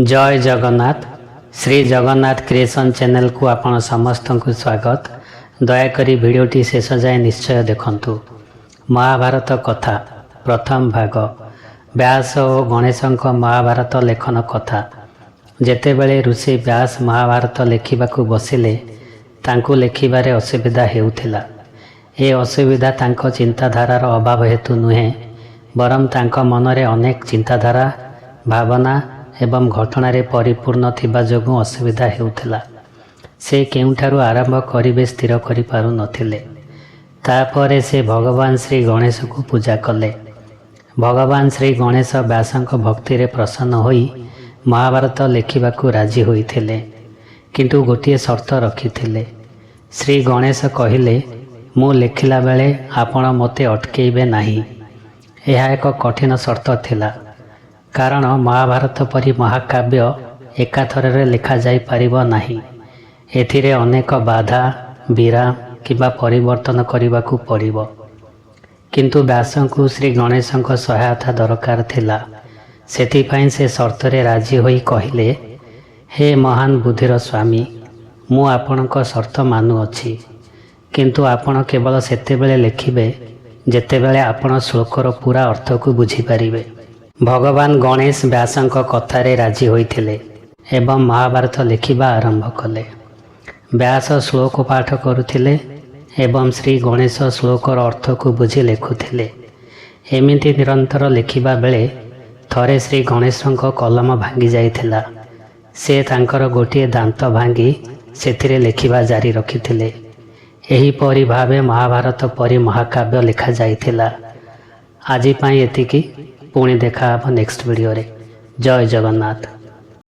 जय Jagannath. Shri Jagannath creation channel को आपण समस्त को स्वागत। दयाकोरी भिडियोटी शेष जाए निश्चय देखंतु। महाभारत कथा प्रथम भाग व्यास और गणेश महाभारत लेखन कथा। जेतेबेले ऋषि व्यास महाभारत लेखिबाकू बसिले तांकू लेखिबारे असुविधा हेउथिला। ए असुविधा तांको चिंताधारार अभाव हेतु नुहे, बरम तांको मनरे अनेक चिंताधारा भावना एवं घटनारे परिपूर्ण थिबा जोगु असुविधा हेउथिला। से केउठारु आरंभ करिबे स्थिर करि पारु नथिले। तापरे से भगवान श्री गणेश को पूजा कले। भगवान श्री गणेश व्यासंक भक्ति रे प्रसन्न होई महाभारत लेखिबाकू राजी होइथिले, किंतु गोटिए शर्त रखिथिले। श्री गणेश कहिले, मु लेखिला बेले आपण मते अटकेइबे नाही। यह एक कठिन शर्त थिला, कारण महाभारत परी महाकाव्य एकाथरे लिखा जाई पारिबो नाही। एथिरे अनेक बाधा विराम किबा परिवर्तन करिबाकू पड़िबो। किंतु व्यासंकु श्री गणेशंक सहायता दरकार थिला। सेथिपाई से शर्तरे राजी होई कहिले, हे महान बुद्धिर स्वामी, मु आपणक शर्त मानु अछि, किंतु आपण केवल सेतेबेले लेखिबे जेतेबेले आपण श्लोकर पूरा अर्थ को बुझी पारिबे। भगवान गणेश व्यासंक कथारे राजी होइथिले एवं महाभारत लिखिबा आरंभ कले। व्यास श्लोक पाठ करुथिले एवं श्री गणेश श्लोकर अर्थ को बुझी लेखुथिले। एमिति निरंतर लिखिबा बेले थरे श्री गणेशंक कलम भांगी जाइथिला। से तांकर गोटिए दांत भांगी सेथिरे लिखिबा जारी रखिथिले। एही परि भावे महाभारत परि महाकाव्य लिखा जाइथिला। आजि पई एतिकी, पुणी देखा नेक्स्ट वीडियो रे। जय जगन्नाथ।